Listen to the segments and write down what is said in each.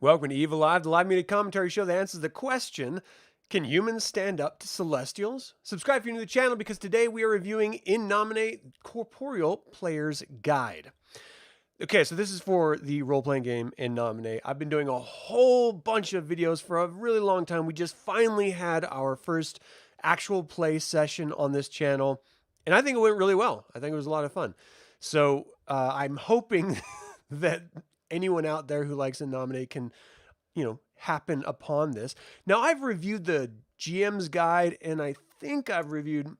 Welcome to Evil Live, the live media commentary show that answers the question, can humans stand up to celestials? Subscribe if you're new to the channel because today we are reviewing In Nomine Corporeal Player's Guide. Okay, so this is for the role-playing game In Nomine. I've been doing a whole bunch of videos for a really long time. We just finally had our first actual play session on this channel, and I think it went really well. I think it was a lot of fun. So I'm hoping that anyone out there who likes In Nomine can, happen upon this. Now, I've reviewed the GM's guide, and I think I've reviewed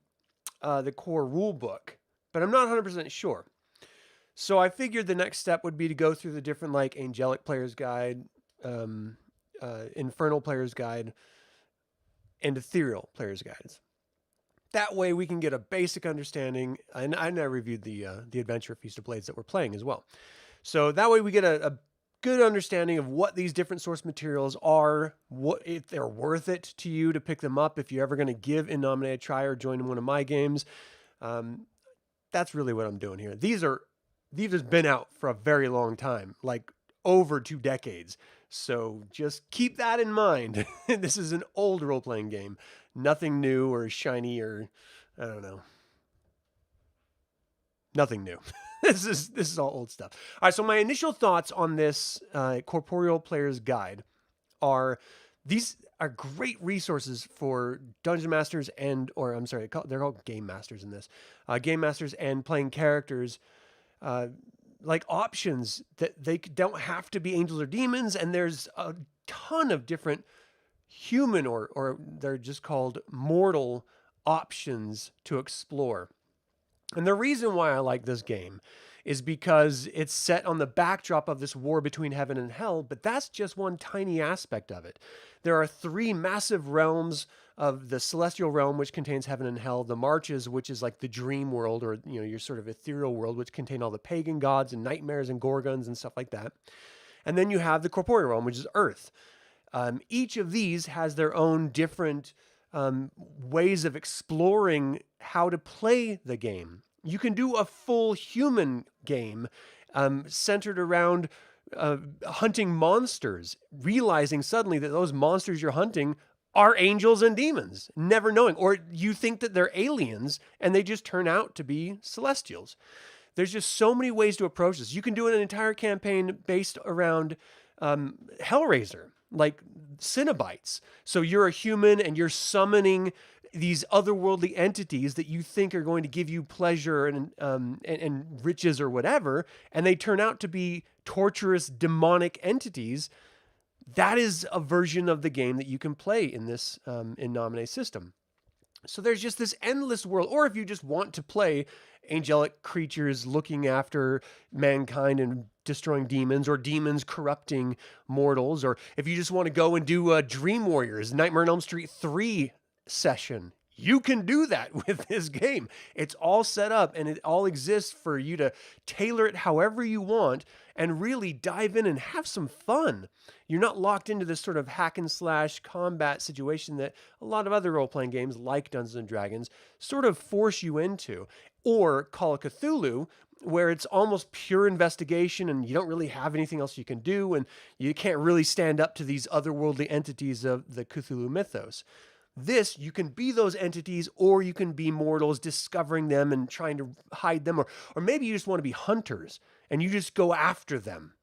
the core rule book, but I'm not 100% sure. So I figured the next step would be to go through the different, like, Angelic Player's Guide, Infernal Player's Guide, and Ethereal Player's Guides. That way we can get a basic understanding, and I reviewed the Adventure Feast of Blades that we're playing as well. So that way we get a good understanding of what these different source materials are, what if they're worth it to you to pick them up if you're ever going to give In Nomine a try or join one of my games. That's really what I'm doing here. These have been out for a very long time, like over 2 decades. So just keep that in mind. This is an old role-playing game. Nothing new or shiny or, I don't know. Nothing new. This is all old stuff. All right, so my initial thoughts on this Corporeal Player's Guide are, these are great resources for dungeon masters they're called game masters in this. Game masters and playing characters, like options that they don't have to be angels or demons, and there's a ton of different human or they're just called mortal options to explore. And the reason why I like this game is because it's set on the backdrop of this war between heaven and hell, but that's just one tiny aspect of it. There are 3 massive realms of the celestial realm, which contains heaven and hell, the marches, which is like the dream world, or your sort of ethereal world, which contain all the pagan gods and nightmares and gorgons and stuff like that. And then you have the corporeal realm, which is earth. Each of these has their own different ways of exploring how to play the game. You can do a full human game centered around hunting monsters, realizing suddenly that those monsters you're hunting are angels and demons, never knowing. Or you think that they're aliens and they just turn out to be celestials. There's just so many ways to approach this. You can do an entire campaign based around Hellraiser, like Cenobites. So you're a human and you're summoning these otherworldly entities that you think are going to give you pleasure and riches or whatever, and they turn out to be torturous demonic entities. That is a version of the game that you can play in this In Nomine system. So there's just this endless world. Or if you just want to play angelic creatures looking after mankind and destroying demons, or demons corrupting mortals, or if you just want to go and do a Dream Warriors Nightmare on Elm Street 3 session, you can do that with this game. It's all set up and it all exists for you to tailor it however you want and really dive in and have some fun. You're not locked into this sort of hack and slash combat situation that a lot of other role-playing games like Dungeons and Dragons sort of force you into, or Call of Cthulhu, where it's almost pure investigation and you don't really have anything else you can do, and you can't really stand up to these otherworldly entities of the Cthulhu mythos. This, you can be those entities, or you can be mortals discovering them and trying to hide them, or maybe you just want to be hunters and you just go after them.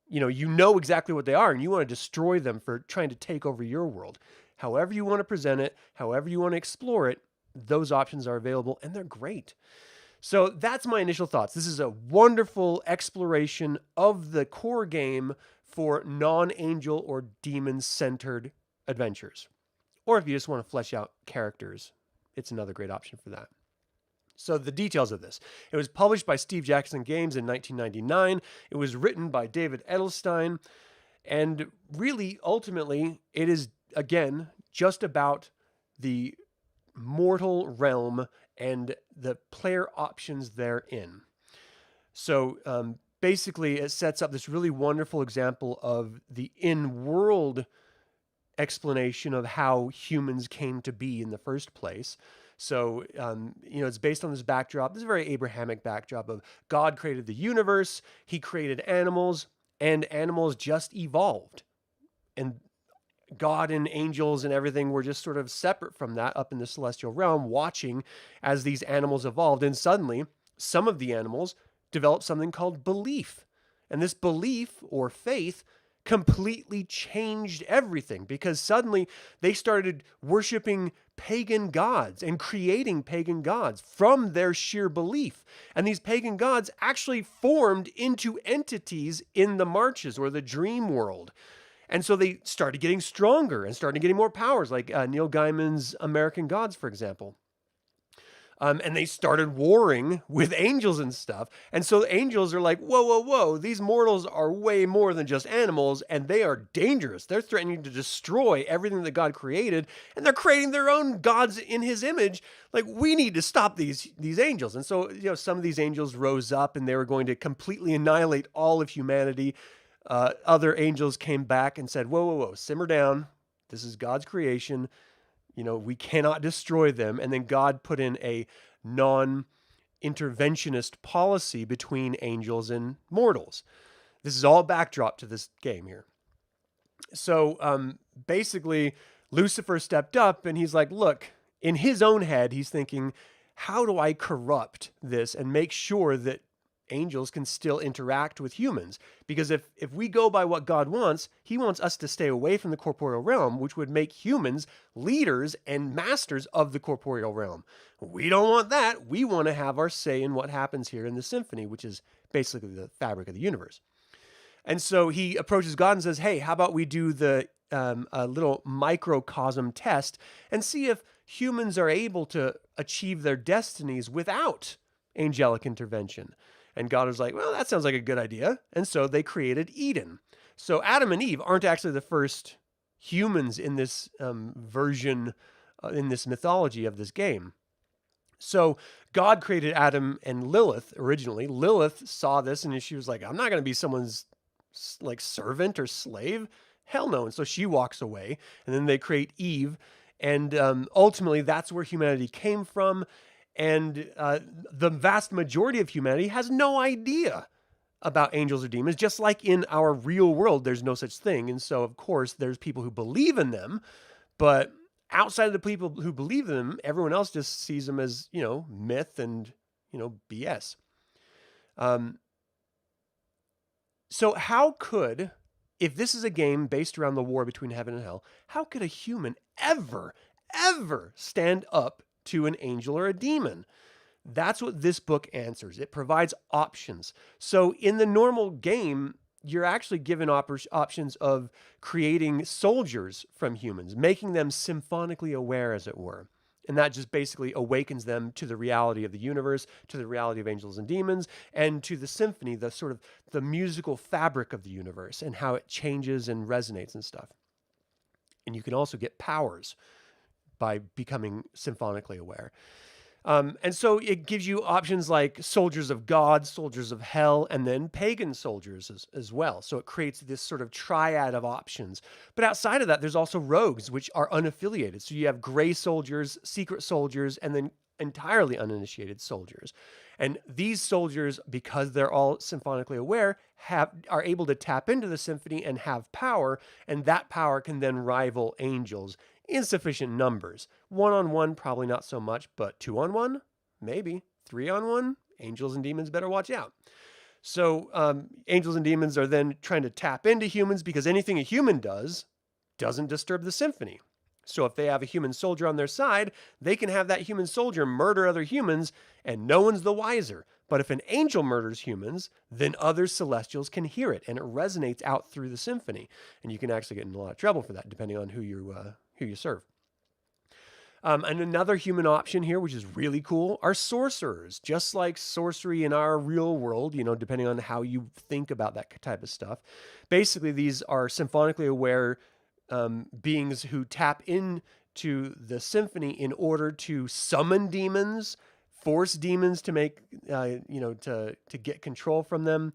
You know exactly what they are and you want to destroy them for trying to take over your world. However you want to present it, however you want to explore it, those options are available and they're great. So that's my initial thoughts. This is a wonderful exploration of the core game for non-angel or demon-centered adventures. Or if you just want to flesh out characters, it's another great option for that. So the details of this. It was published by Steve Jackson Games in 1999. It was written by David Edelstein. And really, ultimately, it is, again, just about the mortal realm and the player options therein. So basically, it sets up this really wonderful example of the in-world explanation of how humans came to be in the first place. So, it's based on this backdrop. This is a very Abrahamic backdrop of God created the universe. He created animals, and animals just evolved. and God and angels and everything were just sort of separate from that up in the celestial realm, watching as these animals evolved. And suddenly, some of the animals developed something called belief. And this belief or faith completely changed everything, because suddenly they started worshiping pagan gods and creating pagan gods from their sheer belief. And these pagan gods actually formed into entities in the marches or the dream world. And so they started getting stronger and started getting more powers, like Neil Gaiman's American Gods, for example. And they started warring with angels and stuff. And so the angels are like, whoa, whoa, whoa, these mortals are way more than just animals, and they are dangerous. They're threatening to destroy everything that God created, and they're creating their own gods in his image. Like, we need to stop these angels. And so, some of these angels rose up, and they were going to completely annihilate all of humanity. Other angels came back and said, whoa, whoa, whoa, simmer down. This is God's creation. We cannot destroy them. And then God put in a non-interventionist policy between angels and mortals. This is all backdrop to this game here. So basically, Lucifer stepped up and he's like, look, in his own head, he's thinking, how do I corrupt this and make sure that angels can still interact with humans? Because if we go by what God wants, he wants us to stay away from the corporeal realm, which would make humans leaders and masters of the corporeal realm. We don't want that. We want to have our say in what happens here in the symphony, which is basically the fabric of the universe. And so he approaches God and says, hey, how about we do a little microcosm test and see if humans are able to achieve their destinies without angelic intervention. And God was like, well, that sounds like a good idea. And so they created Eden. So Adam and Eve aren't actually the first humans in this version, in this mythology of this game. So God created Adam and Lilith originally. Lilith saw this and she was like, I'm not going to be someone's like servant or slave. Hell no. And so she walks away, and then they create Eve. And ultimately, that's where humanity came from. And the vast majority of humanity has no idea about angels or demons, just like in our real world, there's no such thing. And so, of course, there's people who believe in them, but outside of the people who believe in them, everyone else just sees them as, myth and, BS. So how could, if this is a game based around the war between heaven and hell, how could a human ever stand up to an angel or a demon? That's what this book answers. It provides options. So in the normal game, you're actually given options of creating soldiers from humans, making them symphonically aware, as it were. And that just basically awakens them to the reality of the universe, to the reality of angels and demons, and to the symphony, the sort of the musical fabric of the universe and how it changes and resonates and stuff. And you can also get powers by becoming symphonically aware. And so it gives you options like soldiers of God, soldiers of hell, and then pagan soldiers as well. So it creates this sort of triad of options. But outside of that, there's also rogues, which are unaffiliated. So you have gray soldiers, secret soldiers, and then entirely uninitiated soldiers. And these soldiers, because they're all symphonically aware, are able to tap into the symphony and have power, and that power can then rival angels in sufficient numbers. 1-on-1, probably not so much, but 2-on-1, maybe. 3-on-1, angels and demons better watch out. So angels and demons are then trying to tap into humans because anything a human does doesn't disturb the symphony. So if they have a human soldier on their side, they can have that human soldier murder other humans and no one's the wiser. But if an angel murders humans, then other celestials can hear it and it resonates out through the symphony. And you can actually get in a lot of trouble for that, depending on who you serve. And another human option here, which is really cool, are sorcerers. Just like sorcery in our real world, depending on how you think about that type of stuff. Basically, these are symphonically aware beings who tap into the symphony in order to summon demons, force demons to make, to get control from them.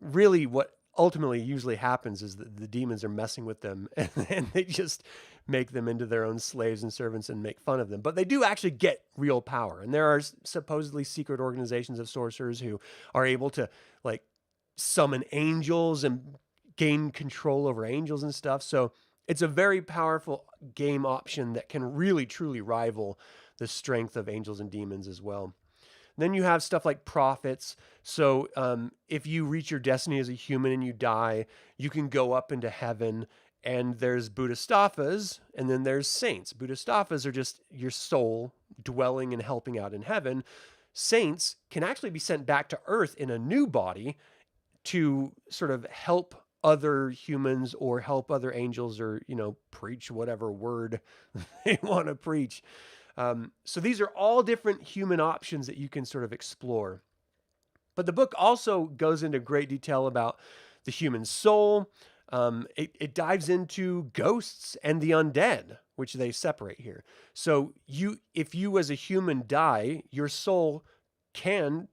Really, what ultimately usually happens is that the demons are messing with them and they just make them into their own slaves and servants and make fun of them. But they do actually get real power. And there are supposedly secret organizations of sorcerers who are able to summon angels and gain control over angels and stuff. So it's a very powerful game option that can really truly rival the strength of angels and demons as well. Then you have stuff like prophets. So if you reach your destiny as a human and you die, you can go up into heaven. And there's Bodhisattvas, and then there's saints. Bodhisattvas are just your soul dwelling and helping out in heaven. Saints can actually be sent back to earth in a new body to sort of help other humans or help other angels, or, preach whatever word they want to preach. So these are all different human options that you can sort of explore. But the book also goes into great detail about the human soul. It dives into ghosts and the undead, which they separate here. So if you as a human die, your soul can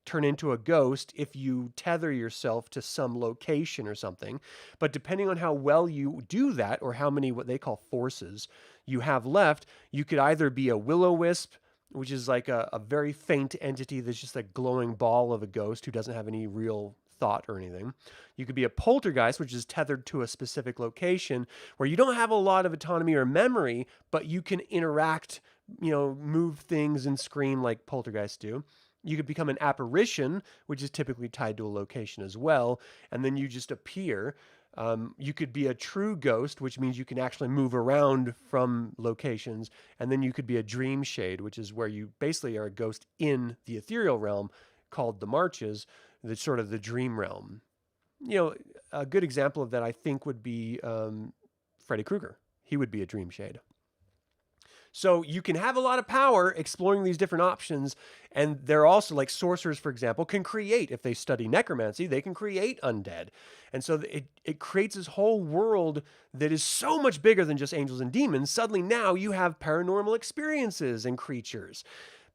turn into a ghost if you tether yourself to some location or something. But depending on how well you do that, or how many what they call forces you have left, you could either be a will-o-wisp, which is like a very faint entity that's just a glowing ball of a ghost who doesn't have any real thought or anything. You could be a poltergeist, which is tethered to a specific location where you don't have a lot of autonomy or memory, but you can interact, move things and scream like poltergeists do. You could become an apparition, which is typically tied to a location as well, and then you just appear. You could be a true ghost, which means you can actually move around from locations. And then you could be a dream shade, which is where you basically are a ghost in the ethereal realm called the Marches, that's sort of the dream realm. A good example of that, I think, would be Freddy Krueger. He would be a dream shade. So you can have a lot of power exploring these different options. And they're also, like sorcerers, for example, can create, if they study necromancy, they can create undead. And so it creates this whole world that is so much bigger than just angels and demons. Suddenly now you have paranormal experiences and creatures.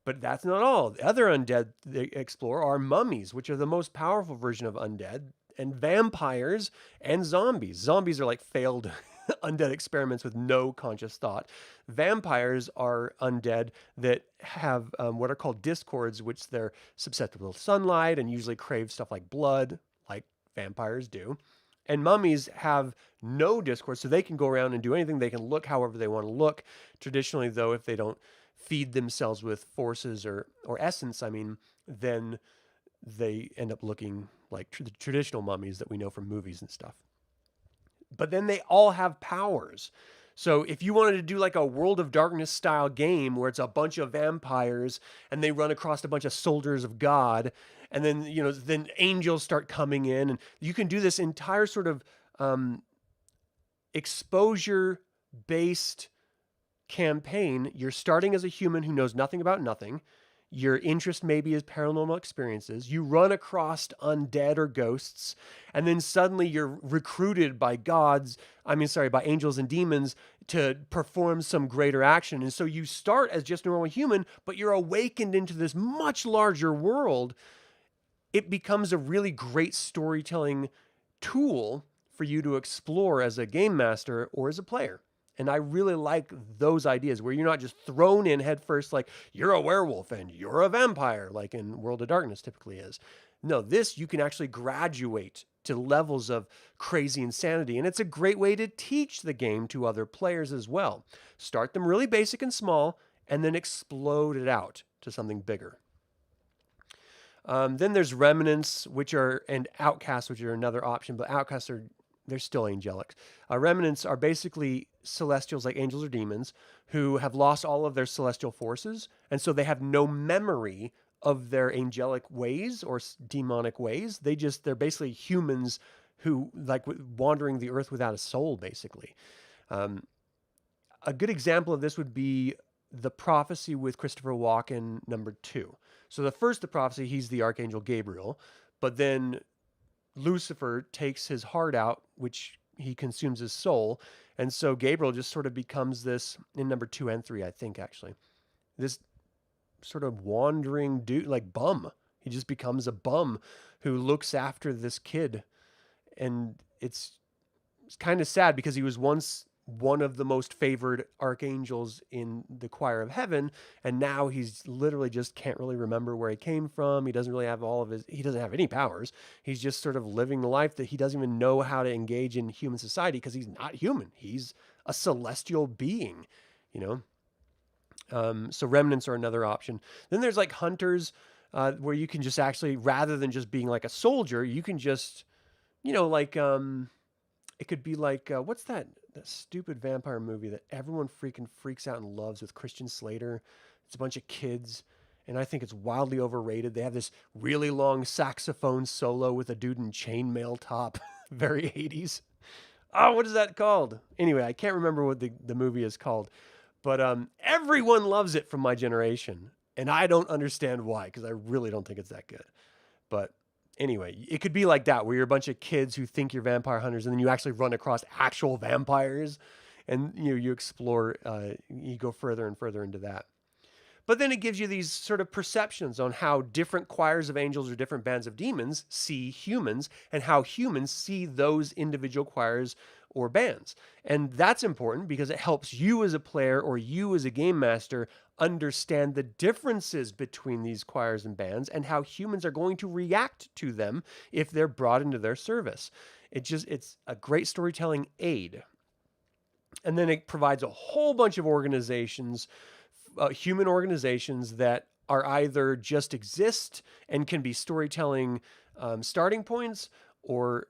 But that's not all. The other undead they explore are mummies, which are the most powerful version of undead, and vampires and zombies. Zombies are like failed undead experiments with no conscious thought. Vampires are undead that have what are called discords, which they're susceptible to sunlight and usually crave stuff like blood, like vampires do. And mummies have no discord, so they can go around and do anything. They can look however they want to look. Traditionally, though, if they don't feed themselves with forces or essence, then they end up looking like the traditional mummies that we know from movies and stuff. But then they all have powers. So if you wanted to do like a World of Darkness style game where it's a bunch of vampires and they run across a bunch of soldiers of God, and then, then angels start coming in, and you can do this entire sort of exposure-based campaign. You're starting as a human who knows nothing about nothing. Your interest maybe is paranormal experiences. You run across undead or ghosts, and then suddenly you're recruited by by angels and demons to perform some greater action. And so you start as just a normal human, but you're awakened into this much larger world. It becomes a really great storytelling tool for you to explore as a game master or as a player. And I really like those ideas where you're not just thrown in head first, like you're a werewolf and you're a vampire, like in World of Darkness typically is. No, this you can actually graduate to levels of crazy insanity. And it's a great way to teach the game to other players as well. Start them really basic and small, and then explode it out to something bigger. Then there's remnants, and outcasts, which are another option, but outcasts they're still angelic. Remnants are basically celestials like angels or demons who have lost all of their celestial forces. And so they have no memory of their angelic ways or demonic ways. They're basically humans who like wandering the earth without a soul, basically. A good example of this would be the prophecy with Christopher Walken, number 2. So the prophecy, he's the Archangel Gabriel, but then Lucifer takes his heart out, which he consumes his soul. And so Gabriel just sort of becomes this, in number 2 and 3, I think, actually, this sort of wandering dude, like bum. He just becomes a bum who looks after this kid. And it's kind of sad because he was once one of the most favored archangels in the choir of heaven, and now he's literally just can't really remember where he came from. He doesn't really have he doesn't have any powers. He's just sort of living the life that he doesn't even know how to engage in human society because he's not human. He's a celestial being, you know. So remnants are another option. Then there's like hunters, where you can just actually, rather than just being like a soldier, you can just, like it could be like what's that stupid vampire movie that everyone freaking freaks out and loves with Christian Slater? It's a bunch of kids, and I think it's wildly overrated. They have this really long saxophone solo with a dude in chainmail top, very 80s. Oh, what is that called? Anyway, I can't remember what the movie is called. But everyone loves it from my generation, and I don't understand why, because I really don't think it's that good. But anyway, it could be like that, where you're a bunch of kids who think you're vampire hunters, and then you actually run across actual vampires, and you explore, you go further and further into that. But then it gives you these sort of perceptions on how different choirs of angels or different bands of demons see humans, and how humans see those individual choirs or bands. And that's important because it helps you as a player or you as a game master understand the differences between these choirs and bands and how humans are going to react to them if they're brought into their service. It's a great storytelling aid. And then it provides a whole bunch of organizations, human organizations that are either just exist and can be storytelling starting points, or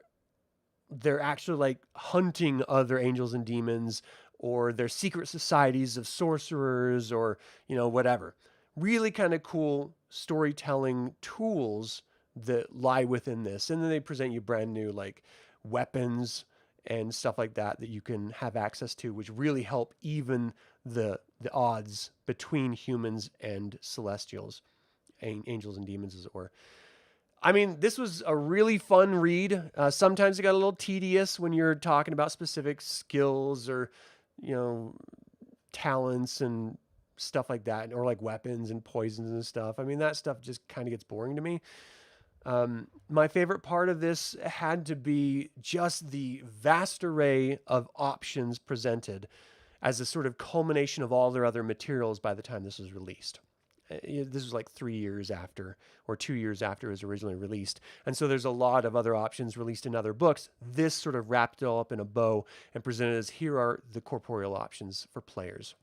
they're actually like hunting other angels and demons, or they're secret societies of sorcerers, or, whatever. Really kind of cool storytelling tools that lie within this. And then they present you brand new like weapons and stuff like that you can have access to, which really help even the odds between humans and celestials, angels and demons, as it were. I mean, this was a really fun read. Sometimes it got a little tedious when you're talking about specific skills or, talents and stuff like that, or like weapons and poisons and stuff. I mean, that stuff just kind of gets boring to me. My favorite part of this had to be just the vast array of options presented as a sort of culmination of all their other materials by the time this was released. This was like 3 years after, or 2 years after it was originally released. And so there's a lot of other options released in other books. This sort of wrapped it all up in a bow and presented as, here are the corporeal options for players.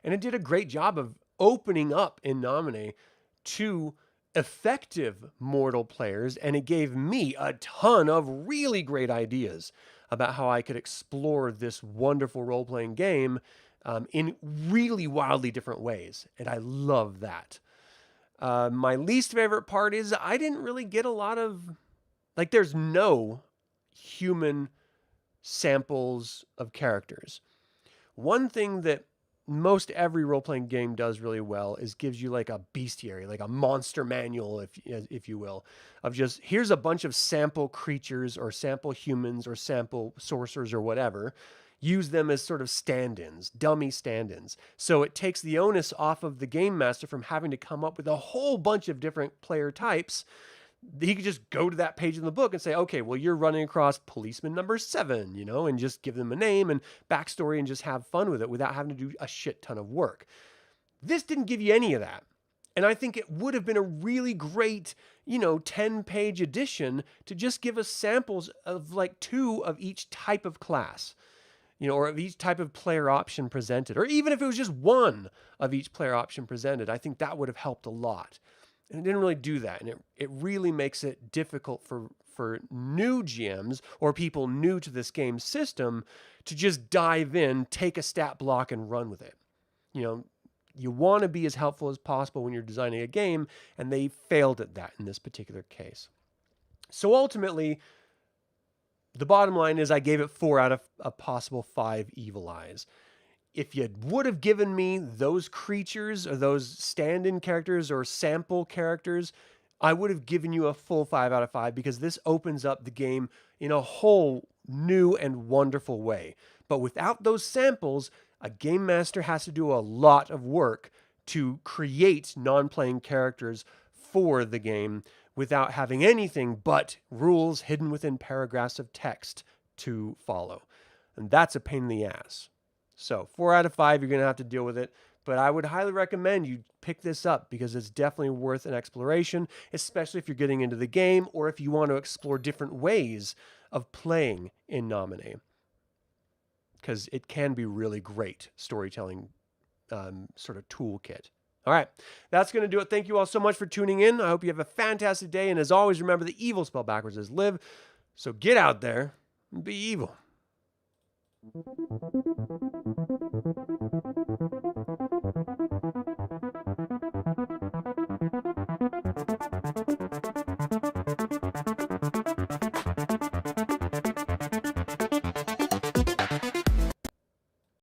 And it did a great job of opening up in Nomine to effective mortal players, and it gave me a ton of really great ideas about how I could explore this wonderful role-playing game in really wildly different ways, and I love that. My least favorite part is I didn't really get a lot of, like, there's no human samples of characters. One thing that most every role-playing game does really well is gives you like a bestiary, like a monster manual, if you will, of just, here's a bunch of sample creatures or sample humans or sample sorcerers or whatever. Use them as sort of stand-ins, dummy stand-ins. So it takes the onus off of the game master from having to come up with a whole bunch of different player types. He could just go to that page in the book and say, okay, well, you're running across policeman number 7, and just give them a name and backstory and just have fun with it without having to do a shit ton of work. This didn't give you any of that. And I think it would have been a really great, 10-page edition to just give us samples of like 2 of each type of class, or of each type of player option presented, or even if it was just 1 of each player option presented. I think that would have helped a lot. And it didn't really do that. And it really makes it difficult for new GMs or people new to this game system to just dive in, take a stat block, and run with it. You want to be as helpful as possible when you're designing a game, and they failed at that in this particular case. So ultimately, the bottom line is I gave it 4 out of a possible 5 evil eyes. If you would have given me those creatures or those stand-in characters or sample characters, I would have given you a full 5 out of 5, because this opens up the game in a whole new and wonderful way. But without those samples, a game master has to do a lot of work to create non-playing characters for the game without having anything but rules hidden within paragraphs of text to follow. and that's a pain in the ass. So 4 out of 5, you're going to have to deal with it. But I would highly recommend you pick this up because it's definitely worth an exploration, especially if you're getting into the game or if you want to explore different ways of playing in Nomine. Because it can be really great storytelling sort of toolkit. All right, that's going to do it. Thank you all so much for tuning in. I hope you have a fantastic day. And as always, remember the evil spell backwards is live. So get out there and be evil.